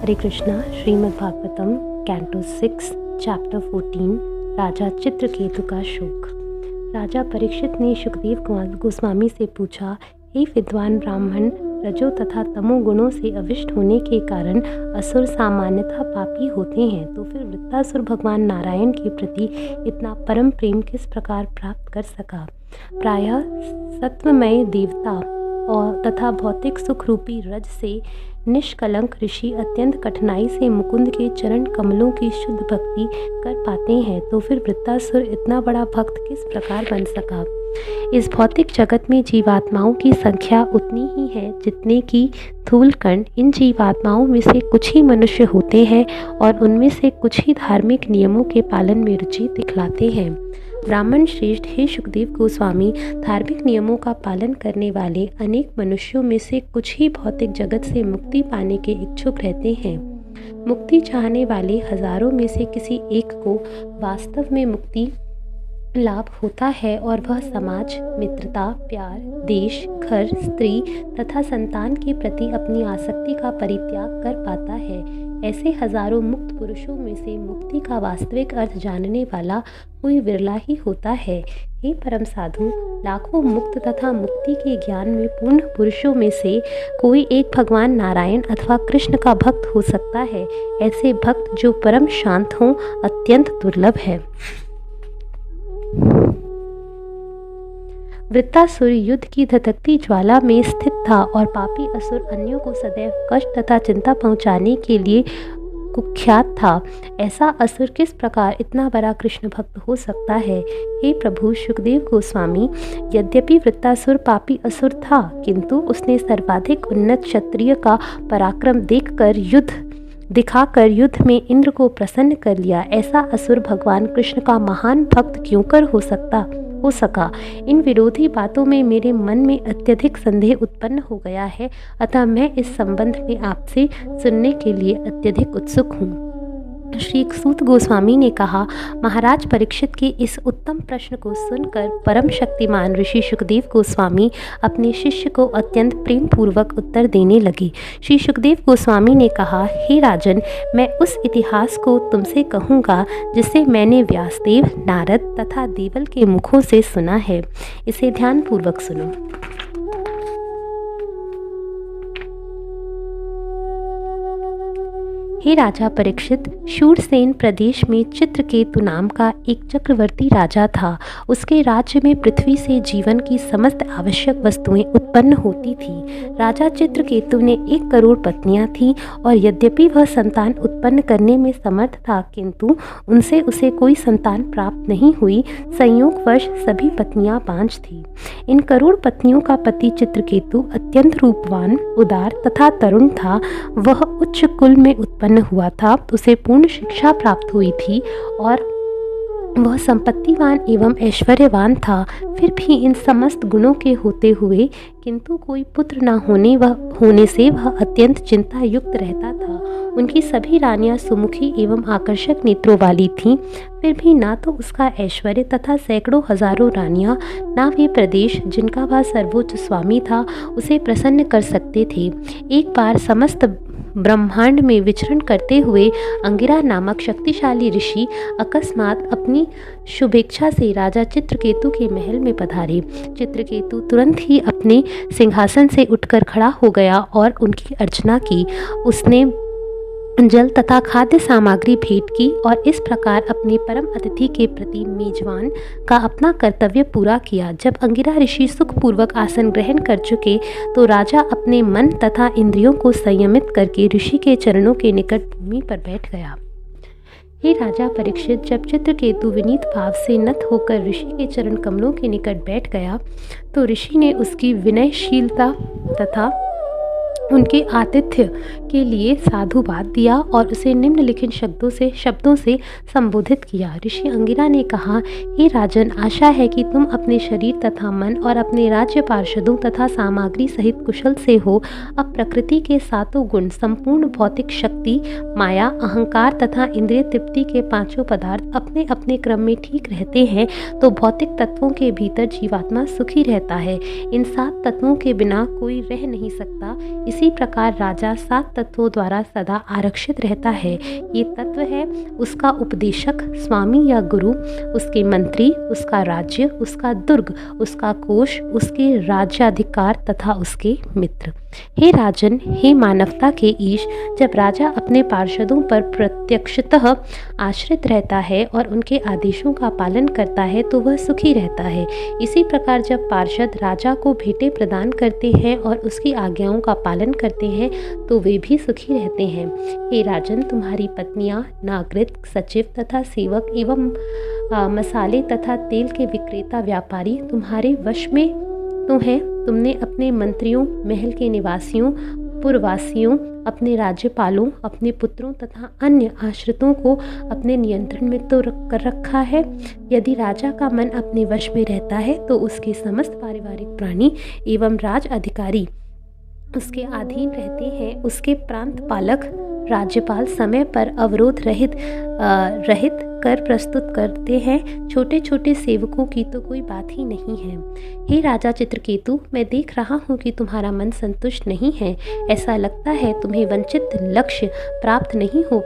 हरे Krishna. Shrimad Bhagavatam canto 6 chapter 14 राजा चित्रकेतु का शोक। राजा परीक्षित ने सुखदेव गोस्वामी से पूछा, हे विद्वान ब्राह्मण, रजो तथा तमो गुणों से अविष्ट होने के कारण असुर सामान्यतः पापी होते हैं, तो फिर वृत्तासुर भगवान नारायण के प्रति इतना परम प्रेम किस प्रकार प्राप्त कर सका। प्रायः सत्वमय देवता और तथा भौतिक सुख रूपी रज से निष्कलंक ऋषि अत्यंत कठिनाई से मुकुंद के चरण कमलों की शुद्ध भक्ति कर पाते हैं, तो फिर वृत्तासुर इतना बड़ा भक्त किस प्रकार बन सका। इस भौतिक जगत में जीवात्माओं की संख्या उतनी ही है जितने की धूल कण। इन जीवात्माओं में से कुछ ही मनुष्य होते हैं और उनमें से कुछ ही धार्मिक नियमों के पालन में रुचि दिखलाते हैं। ब्राह्मण श्रेष्ठ, हे सुखदेव गोस्वामी, धार्मिक नियमों का पालन करने वाले अनेक मनुष्यों में से कुछ ही भौतिक जगत से मुक्ति पाने के इच्छुक रहते हैं। मुक्ति चाहने वाले हजारों में से किसी एक को वास्तव में मुक्ति लाभ होता है और वह समाज, मित्रता, प्यार, देश, घर, स्त्री तथा संतान के प्रति अपनी आसक्ति का परित्याग कर पाता है। ऐसे हजारों मुक्त पुरुषों में से मुक्ति का वास्तविक अर्थ जानने वाला कोई विरला ही होता है। हे परम साधु, लाखों मुक्त तथा मुक्ति के ज्ञान में पूर्ण पुरुषों में से कोई एक भगवान नारायण अथवा कृष्ण का भक्त हो सकता है। ऐसे भक्त जो परम शांत हों अत्यंत दुर्लभ है। वृत्तासुर युद्ध की धधकती ज्वाला में स्थित था और पापी असुर अन्यों को सदैव कष्ट तथा चिंता पहुंचाने के लिए कुख्यात था। ऐसा असुर किस प्रकार इतना बड़ा कृष्ण भक्त हो सकता है। हे प्रभु सुखदेव गोस्वामी, यद्यपि वृत्तासुर पापी असुर था, किंतु उसने सर्वाधिक उन्नत क्षत्रिय का पराक्रम दिखाकर युद्ध में इंद्र को प्रसन्न कर लिया। ऐसा असुर भगवान कृष्ण का महान भक्त क्यों कर हो सका। इन विरोधी बातों में मेरे मन में अत्यधिक संदेह उत्पन्न हो गया है, अतः मैं इस संबंध में आपसे सुनने के लिए अत्यधिक उत्सुक हूँ। श्री सूत गोस्वामी ने कहा, महाराज परीक्षित के इस उत्तम प्रश्न को सुनकर परम शक्तिमान ऋषि सुखदेव गोस्वामी अपने शिष्य को अत्यंत प्रेम पूर्वक उत्तर देने लगे। श्री सुखदेव गोस्वामी ने कहा, हे राजन, मैं उस इतिहास को तुमसे कहूँगा जिसे मैंने व्यासदेव, नारद तथा देवल के मुखों से सुना है। इसे ध्यानपूर्वक सुनो। हे राजा परीक्षित, शूरसेन प्रदेश में चित्रकेतु नाम का एक चक्रवर्ती राजा था। उसके राज्य में पृथ्वी से जीवन की समस्त आवश्यक वस्तुएं उत्पन्न होती थी। राजा चित्रकेतु ने 1 करोड़ पत्नियां थीं और यद्यपि वह संतान उत्पन्न करने में समर्थ था, किंतु उनसे उसे कोई संतान प्राप्त नहीं हुई। संयोगवश सभी पत्नियां बांझ थीं। इन करोड़ पत्नियों का पति चित्रकेतु अत्यंत रूपवान, उदार तथा तरुण था। वह उच्च कुल में उत्पन्न हुआ था, उसे पूर्ण शिक्षा प्राप्त हुई थी और वह संपत्तिवान एवं ऐश्वर्यवान था। फिर भी इन समस्त गुणों के होते हुए किंतु कोई पुत्र न होने से वह अत्यंत चिंता युक्त रहता था। उनकी सभी रानियां सुमुखी एवं आकर्षक नेत्रों वाली थीं। फिर भी ना तो उसका ऐश्वर्य तथा सैकड़ों हजारों रानियां, ना वे प्रदेश जिनका वह सर्वोच्च स्वामी था, उसे प्रसन्न कर सकते थे। एक बार समस्त ब्रह्मांड में विचरण करते हुए अंगिरा नामक शक्तिशाली ऋषि अकस्मात अपनी शुभेच्छा से राजा चित्रकेतु के महल में पधारे। चित्रकेतु तुरंत ही अपने सिंहासन से उठकर खड़ा हो गया और उनकी अर्चना की। उसने जल तथा खाद्य सामग्री भेंट की और इस प्रकार अपने परम अतिथि के प्रति मेजबान का अपना कर्तव्य पूरा किया। जब अंगिरा ऋषि सुखपूर्वक आसन ग्रहण कर चुके तो राजा अपने मन तथा इंद्रियों को संयमित करके ऋषि के चरणों के निकट भूमि पर बैठ गया। हे राजा परीक्षित, जब चित्रकेतु विनीत भाव से नत होकर ऋषि के चरण कमलों के निकट बैठ गया तो ऋषि ने उसकी विनयशीलता तथा उनके आतिथ्य के लिए साधुवाद दिया और उसे निम्नलिखित शब्दों से संबोधित किया। ऋषि अंगिरा ने कहा, हे राजन, आशा है कि तुम अपने शरीर तथा मन और अपने राज्य पार्षदों तथा सामग्री सहित कुशल से हो। अब प्रकृति के 7 गुण, संपूर्ण भौतिक शक्ति, माया, अहंकार तथा इंद्रिय तृप्ति के 5 पदार्थ अपने अपने क्रम में ठीक रहते हैं तो भौतिक तत्वों के भीतर जीवात्मा सुखी रहता है। इन 7 तत्वों के बिना कोई रह नहीं सकता। इसी प्रकार राजा 7 तत्वों द्वारा सदा आरक्षित रहता है। ये तत्व है उसका उपदेशक, स्वामी या गुरु, उसके मंत्री, उसका राज्य, उसका दुर्ग, उसका कोष, उसके राज्याधिकार तथा उसके मित्र। हे राजन, हे मानवता के ईश, जब राजा अपने पार्षदों पर प्रत्यक्षतः आश्रित रहता है और उनके आदेशों का पालन करता है तो वह सुखी रहता है। इसी प्रकार जब पार्षद राजा को भेंटें प्रदान करते हैं और उसकी आज्ञाओं का पालन करते हैं तो वे भी सुखी रहते हैं। हे राजन, तुम्हारी पत्नियां, नागरिक, सचिव तथा सेवक एवं मसाले तथा तेल के विक्रेता व्यापारी तुम्हारे वश में तो हैं। तुमने अपने मंत्रियों, महल के निवासियों, पुरवासियों, अपने राज्यपालों, अपने पुत्रों तथा अन्य आश्रितों को अपने नियंत्रण में तो कर रखा है। यदि राजा का मन अपने वश में रहता है तो उसके समस्त पारिवारिक प्राणी एवं राज अधिकारी उसके अधीन रहते हैं। उसके प्रांत पालक राज्यपाल समय पर अवरोध रहित कर प्रस्तुत करते हैं। छोटे छोटे सेवकों की तो कोई बात ही नहीं है। हे राजा चित्रकेतु, मैं देख रहा हूँ कि तुम्हारा मन संतुष्ट नहीं है। ऐसा लगता है तुम्हें वांछित लक्ष्य प्राप्त नहीं हो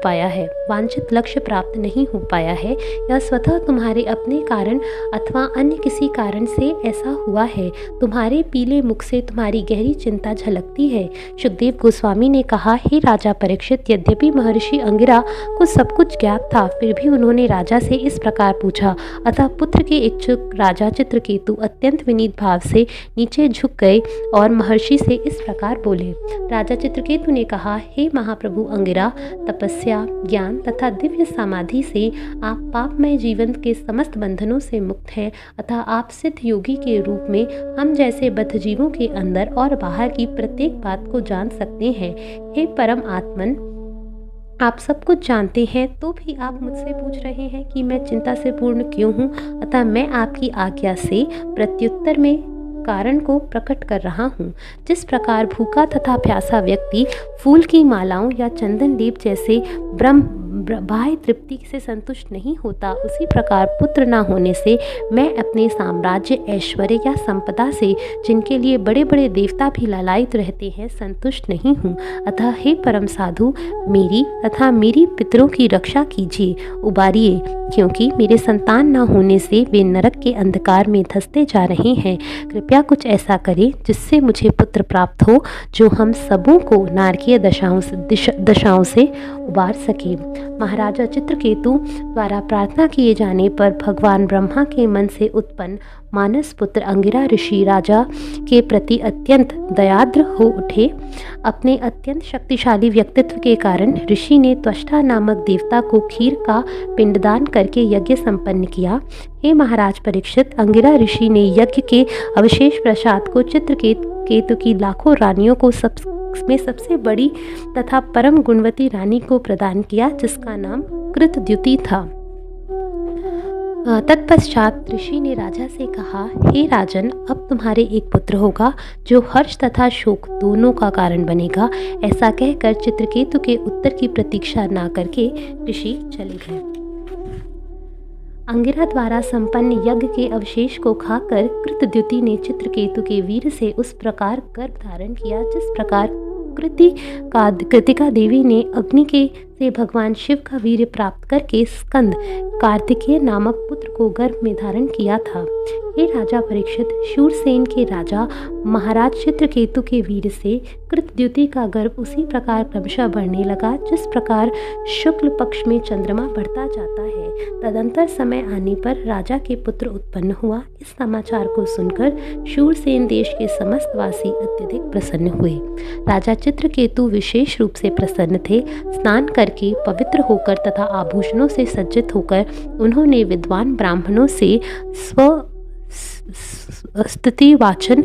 पाया है। यह स्वतः तुम्हारे अपने कारण अथवा अन्य किसी कारण से ऐसा हुआ है। तुम्हारे पीले मुख से तुम्हारी गहरी चिंता झलकती है। सुखदेव गोस्वामी ने कहा, हे राजा परीक्षित, यद्यपि महर्षि अंगिरा को सब कुछ ज्ञात था, फिर भी उन्होंने राजा से इस प्रकार पूछा। अतः पुत्र के इच्छुक राजा चित्रकेतु अत्यंत विनीत भाव से नीचे झुक गए और महर्षि से इस प्रकार बोले। राजा चित्रकेतु ने कहा, हे महाप्रभु अंगिरा, तपस्या, ज्ञान तथा दिव्य समाधि से आप पापमय जीवन के समस्त बंधनों से मुक्त हैं। अतः आप सिद्ध योगी के रूप में हम जैसे बद्धजीवों के अंदर और बाहर की प्रत्येक बात को जान सकते हैं। हे परम आत्मन, आप सब कुछ जानते हैं तो भी आप मुझसे पूछ रहे हैं कि मैं चिंता से पूर्ण क्यों हूँ। अतः मैं आपकी आज्ञा से प्रत्युत्तर में कारण को प्रकट कर रहा हूँ। जिस प्रकार भूखा तथा प्यासा व्यक्ति फूल की मालाओं या चंदन लेप जैसे बाह्य तृप्ति से संतुष्ट नहीं होता, उसी प्रकार पुत्र न होने से मैं अपने साम्राज्य, ऐश्वर्य या संपदा से, जिनके लिए बड़े बड़े देवता भी लालायित रहते हैं, संतुष्ट नहीं हूँ। अतः हे परम साधु, मेरी तथा मेरी पितरों की रक्षा कीजिए, उबारिए, क्योंकि मेरे संतान न होने से वे नरक के अंधकार में धंसते जा रहे हैं। कृपया कुछ ऐसा करें जिससे मुझे पुत्र प्राप्त हो, जो हम सबों को नारकीय दशाओं से उबार सके। महाराजा चित्रकेतु द्वारा प्रार्थना किए जाने पर भगवान ब्रह्मा के मन से उत्पन्न मानस पुत्र अंगिरा ऋषि राजा के प्रति अत्यंत दयाद्र हो उठे। अपने अत्यंत शक्तिशाली व्यक्तित्व के कारण ऋषि ने त्वष्टा नामक देवता को खीर का पिंडदान करके यज्ञ संपन्न किया। हे महाराज परीक्षित, अंगिरा ऋषि ने यज्ञ के अवशेष प्रसाद को चित्रकेतु की लाखों रानियों को सबसे बड़ी तथा परम गुणवती रानी को प्रदान किया, जिसका नाम कृतद्युति था। तत्पश्चात ऋषि ने राजा से कहा, हे राजन, अब तुम्हारे एक पुत्र होगा जो हर्ष तथा शोक दोनों का कारण बनेगा। ऐसा कहकर चित्रकेतु के उत्तर की प्रतीक्षा न करके ऋषि चले गए। अंगिरा द्वारा संपन्न यज्ञ के अवशेष को खाकर कृतद्युति ने चित्रकेतु के वीर से उस प्रकार गर्भ धारण किया जिस प्रकार कृतिका देवी ने अग्नि से भगवान शिव का वीर्य प्राप्त करके स्कंद कार्तिकेय नामक पुत्र को गर्भ में धारण किया था। हे राजा परीक्षित, शूरसेन के राजा महाराज चित्रकेतु के वीर से कृतद्युति का गर्भ उसी प्रकार क्रमशः बढ़ने लगा जिस प्रकार शुक्ल पक्ष में चंद्रमा बढ़ता जाता है। तदंतर समय आने पर राजा के पुत्र उत्पन्न हुआ। इस समाचार को सुनकर शूरसेन देश के समस्त वासी अत्यधिक प्रसन्न हुए। राजा चित्रकेतु विशेष रूप से प्रसन्न थे। स्नान करके पवित्र होकर तथा आभूषणों से सज्जित होकर उन्होंने विद्वान ब्राह्मणों से स्तुति वाचन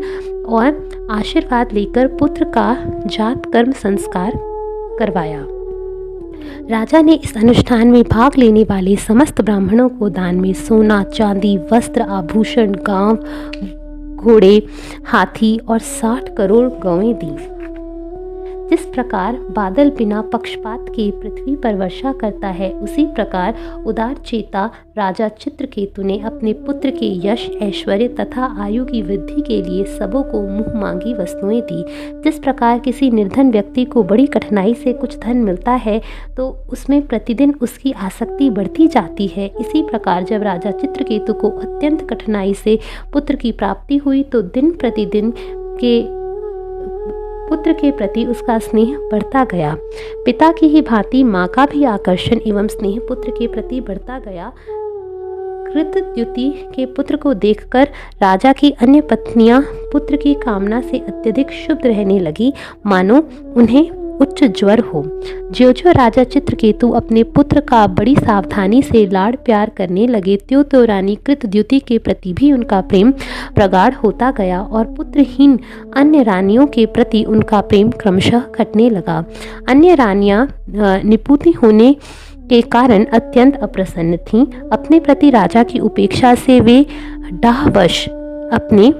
और आशीर्वाद लेकर पुत्र का जात कर्म संस्कार करवाया। राजा ने इस अनुष्ठान में भाग लेने वाले समस्त ब्राह्मणों को दान में सोना, चांदी, वस्त्र, आभूषण, गांव, घोड़े, हाथी और 60 करोड़ गौएं दी। जिस प्रकार बादल बिना पक्षपात के पृथ्वी पर वर्षा करता है, उसी प्रकार उदार चेता राजा चित्रकेतु ने अपने पुत्र के यश, ऐश्वर्य तथा आयु की वृद्धि के लिए सबों को मुँह मांगी वस्तुएं दी। जिस प्रकार किसी निर्धन व्यक्ति को बड़ी कठिनाई से कुछ धन मिलता है तो उसमें प्रतिदिन उसकी आसक्ति बढ़ती जाती है, इसी प्रकार जब राजा चित्रकेतु को अत्यंत कठिनाई से पुत्र की प्राप्ति हुई तो दिन प्रतिदिन पुत्र के प्रति उसका स्नेह बढ़ता गया। पिता की ही भांति माँ का भी आकर्षण एवं स्नेह पुत्र के प्रति बढ़ता गया। कृतद्युति के पुत्र को देखकर राजा की अन्य पत्नियां पुत्र की कामना से अत्यधिक क्षुब्ध रहने लगी, मानो उन्हें उच्च ज्वर हो। ज्यों ज्यों राजा चित्रकेतु अपने पुत्र का बड़ी सावधानी से लाड़ प्यार करने लगे, त्यों त्यों रानी कृतद्युति के प्रति भी उनका प्रेम प्रगाढ़ होता गया और पुत्रहीन अन्य रानियों के प्रति उनका प्रेम क्रमशः घटने लगा। अन्य रानियां निपुति होने के कारण अत्यंत अप्रसन्न थीं। अपने प्रति राजा की उपेक्षा से वे डाहवश अपने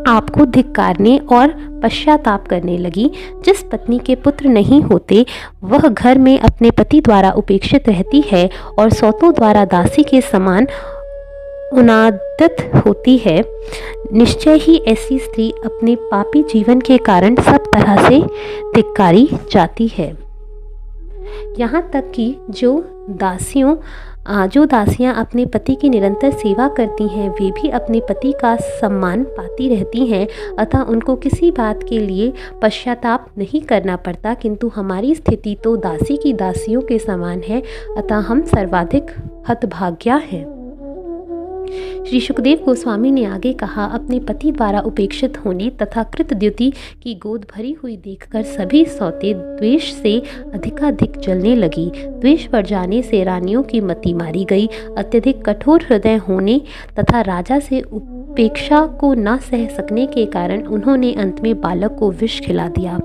आप को धिक्कारने और पश्चाताप करने लगी। जिस पत्नी के पुत्र नहीं होते वह घर में अपने पति द्वारा उपेक्षित रहती है और सौतों द्वारा दासी के समान उन्नादित होती है। निश्चय ही ऐसी स्त्री अपने पापी जीवन के कारण सब तरह से धिक्कारी जाती है। यहाँ तक कि जो दासियाँ अपने पति की निरंतर सेवा करती हैं वे भी अपने पति का सम्मान पाती रहती हैं, अतः उनको किसी बात के लिए पश्चाताप नहीं करना पड़ता। किंतु हमारी स्थिति तो दासी की दासियों के समान है, अतः हम सर्वाधिक हतभाग्या हैं। श्री सुखदेव गोस्वामी ने आगे कहा, अपने पति द्वारा उपेक्षित होने तथा कृतद्युति की गोद भरी हुई देखकर सभी सौतें द्वेष से अधिकाधिक जलने लगी। द्वेष बढ़ जाने से रानियों की मति मारी गई। अत्यधिक कठोर हृदय होने तथा राजा से उपेक्षा को न सह सकने के कारण उन्होंने अंत में बालक को विष खिला दिया।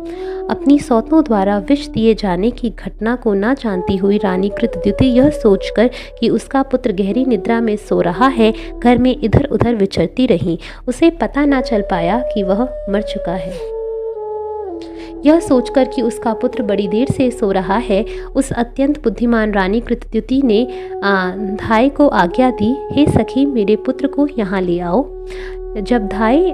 अपनी सौतों द्वारा विष दिए जाने की घटना को न जानती हुई रानी कृतद्युति यह सोचकर कि उसका पुत्र गहरी निद्रा में सो रहा है, घर में इधर उधर विचरती रही। उसे पता न चल पाया कि वह मर चुका है। यह सोचकर कि उसका पुत्र बड़ी देर से सो रहा है, उस अत्यंत बुद्धिमान रानी कृतद्युति ने धाय को आज्ञा दी, हे सखी, मेरे पुत्र को यहाँ ले आओ। जब धाय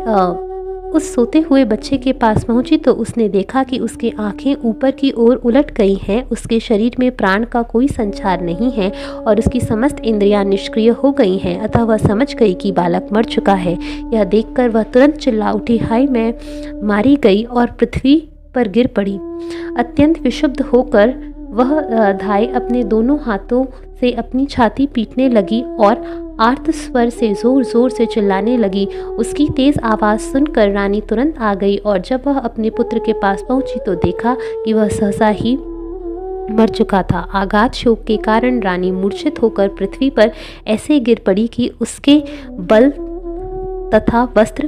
उस सोते हुए बच्चे के पास पहुंची तो उसने देखा कि उसकी आंखें ऊपर की ओर उलट गई हैं, उसके शरीर में प्राण का कोई संचार नहीं है और उसकी समस्त इंद्रियां निष्क्रिय हो गई हैं। अतः वह समझ गई कि बालक मर चुका है। यह देखकर वह तुरंत चिल्ला उठी, हाय, मैं मारी गई, और पृथ्वी पर गिर पड़ी। अत्यंत विक्षुब्ध होकर वह धाय अपने दोनों हाथों से अपनी छाती पीटने लगी और आर्त स्वर से जोर जोर से चिल्लाने लगी। उसकी तेज आवाज़ सुनकर रानी तुरंत आ गई और जब वह अपने पुत्र के पास पहुंची तो देखा कि वह सहसा ही मर चुका था। आघात शोक के कारण रानी मूर्छित होकर पृथ्वी पर ऐसे गिर पड़ी कि उसके बाल तथा वस्त्र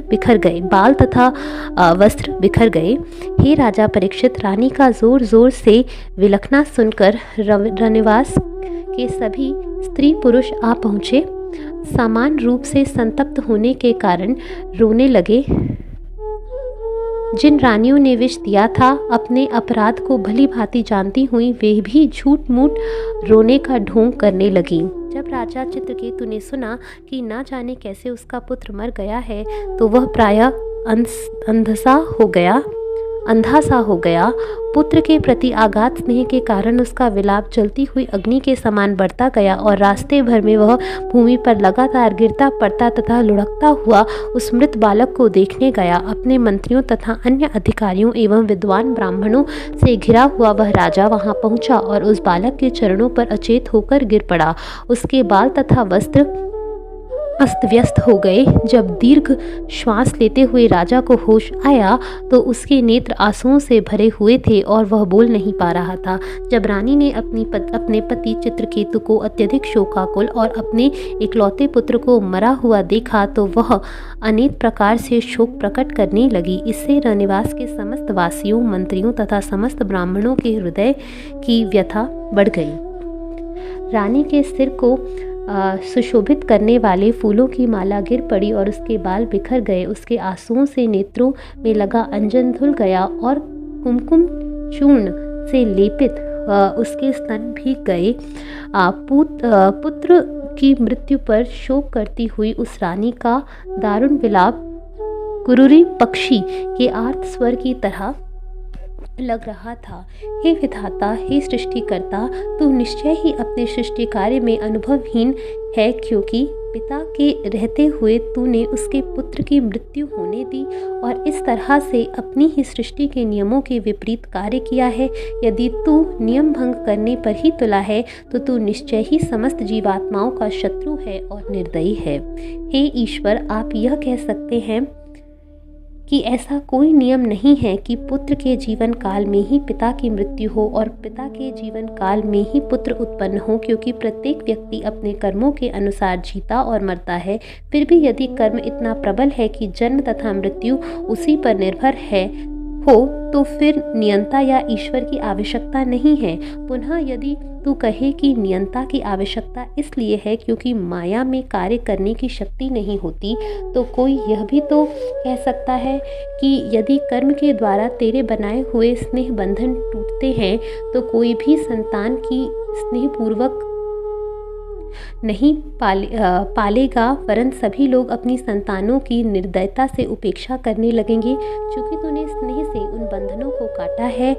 बिखर गए। हे राजा परीक्षित, रानी का जोर जोर से विलखना सुनकर रनिवास के सभी स्त्री पुरुष आ पहुँचे। समान रूप से संतप्त होने के कारण रोने लगे। जिन रानियों ने विष दिया था, अपने अपराध को भली भांति जानती हुई वे भी झूठ मूठ रोने का ढोंग करने लगी। जब राजा चित्रकेतु ने सुना कि ना जाने कैसे उसका पुत्र मर गया है तो वह प्रायः अंधा सा हो गया। पुत्र के प्रति आगाध स्नेह के कारण उसका विलाप जलती हुई अग्नि के समान बढ़ता गया और रास्ते भर में वह भूमि पर लगातार गिरता पड़ता तथा लुढ़कता हुआ उस मृत बालक को देखने गया। अपने मंत्रियों तथा अन्य अधिकारियों एवं विद्वान ब्राह्मणों से घिरा हुआ वह राजा वहां पहुंचा और उस बालक के चरणों पर अचेत होकर गिर पड़ा। उसके बाल तथा वस्त्र अस्त व्यस्त हो गए। जब दीर्घ श्वास लेते हुए राजा को होश आया तो उसके नेत्र आंसुओं से भरे हुए थे और वह बोल नहीं पा रहा था। जब रानी ने अपने पति चित्रकेतु को अत्यधिक शोकाकुल और अपने इकलौते पुत्र को मरा हुआ देखा तो वह अनेक प्रकार से शोक प्रकट करने लगी। इससे रनिवास के समस्त वासियों, मंत्रियों तथा समस्त ब्राह्मणों के हृदय की व्यथा बढ़ गई। रानी के सिर को सुशोभित करने वाले फूलों की माला गिर पड़ी और उसके बाल बिखर गए। उसके आंसुओं से नेत्रों में लगा अंजन धुल गया और कुमकुम चूर्ण से लेपित उसके स्तन भीग गए। पुत्र की मृत्यु पर शोक करती हुई उस रानी का दारुण विलाप कुरूरी पक्षी के आर्त स्वर की तरह लग रहा था। हे विधाता, हे सृष्टिकर्ता, तू निश्चय ही अपने सृष्टि कार्य में अनुभवहीन है, क्योंकि पिता के रहते हुए तूने उसके पुत्र की मृत्यु होने दी और इस तरह से अपनी ही सृष्टि के नियमों के विपरीत कार्य किया है। यदि तू नियम भंग करने पर ही तुला है तो तू निश्चय ही समस्त जीवात्माओं का शत्रु है और निर्दयी है। हे ईश्वर, आप यह कह सकते हैं कि ऐसा कोई नियम नहीं है कि पुत्र के जीवन काल में ही पिता की मृत्यु हो और पिता के जीवन काल में ही पुत्र उत्पन्न हो, क्योंकि प्रत्येक व्यक्ति अपने कर्मों के अनुसार जीता और मरता है। फिर भी यदि कर्म इतना प्रबल है कि जन्म तथा मृत्यु उसी पर निर्भर हो तो फिर नियंता या ईश्वर की आवश्यकता नहीं है। पुनः यदि तू कहे कि नियंता की आवश्यकता इसलिए है क्योंकि माया में कार्य करने की शक्ति नहीं होती, तो कोई यह भी तो कह सकता है कि यदि कर्म के द्वारा तेरे बनाए हुए स्नेह बंधन टूटते हैं तो कोई भी संतान की स्नेहपूर्वक नहीं पालेगा, वरन सभी लोग अपनी संतानों की निर्दयता से उपेक्षा करने लगेंगे। क्योंकि तूने स्नेह से उन बंधनों को काटा है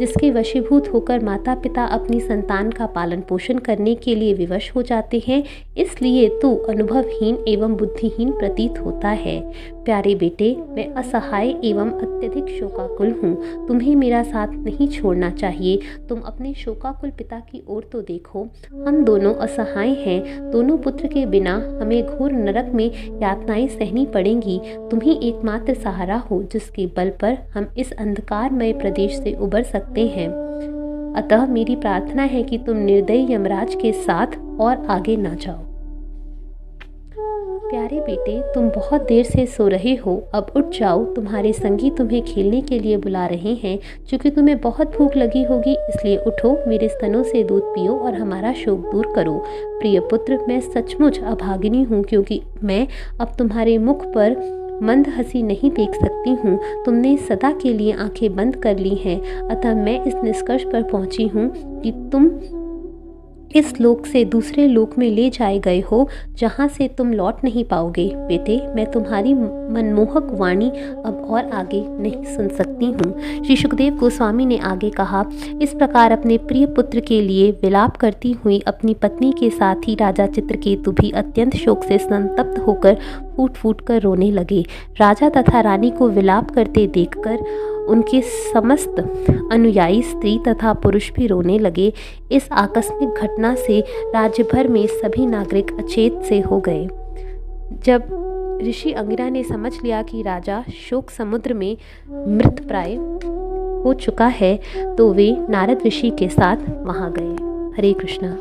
जिसके वशीभूत होकर माता पिता अपनी संतान का पालन पोषण करने के लिए विवश हो जाते हैं, इसलिए तू अनुभवहीन एवं बुद्धिहीन प्रतीत होता है। प्यारे बेटे, मैं असहाय एवं अत्यधिक शोकाकुल हूँ। तुम्हें मेरा साथ नहीं छोड़ना चाहिए। तुम अपने शोकाकुल पिता की ओर तो देखो। हम दोनों असहाय हैं। दोनों पुत्र के बिना हमें घोर नरक में यातनाएं सहनी पड़ेंगी। तुम ही एकमात्र सहारा हो जिसके बल पर हम इस अंधकारमय प्रदेश से उबर सकते हैं। अतः मेरी प्रार्थना है कि तुम निर्दयी यमराज के साथ और आगे ना जाओ। प्यारे बेटे, तुम बहुत देर से सो रहे हो, अब उठ जाओ। तुम्हारे संगी तुम्हें खेलने के लिए बुला रहे हैं। चूँकि तुम्हें बहुत भूख लगी होगी, इसलिए उठो, मेरे स्तनों से दूध पियो और हमारा शोक दूर करो। प्रिय पुत्र, मैं सचमुच अभागिनी हूँ, क्योंकि मैं अब तुम्हारे मुख पर मंद हंसी नहीं देख सकती हूँ। तुमने सदा के लिए आंखें बंद कर ली हैं। अतः मैं इस निष्कर्ष पर पहुँची हूँ कि तुम इस लोक से दूसरे लोक में ले जाए गए हो, जहाँ से तुम लौट नहीं पाओगे। बेटे, मैं तुम्हारी मनमोहक वाणी अब और आगे नहीं सुन सकती हूँ। श्री सुखदेव गोस्वामी ने आगे कहा, इस प्रकार अपने प्रिय पुत्र के लिए विलाप करती हुई अपनी पत्नी के साथ ही राजा चित्रकेतु भी अत्यंत शोक से संतप्त होकर फूट फूट कर रोने लगे। राजा तथा रानी को विलाप करते देखकर उनके समस्त अनुयायी स्त्री तथा पुरुष भी रोने लगे। इस आकस्मिक घटना से राज्य भर में सभी नागरिक अचेत से हो गए। जब ऋषि अंगिरा ने समझ लिया कि राजा शोक समुद्र में मृत प्राय हो चुका है, तो वे नारद ऋषि के साथ वहां गए। हरे कृष्णा।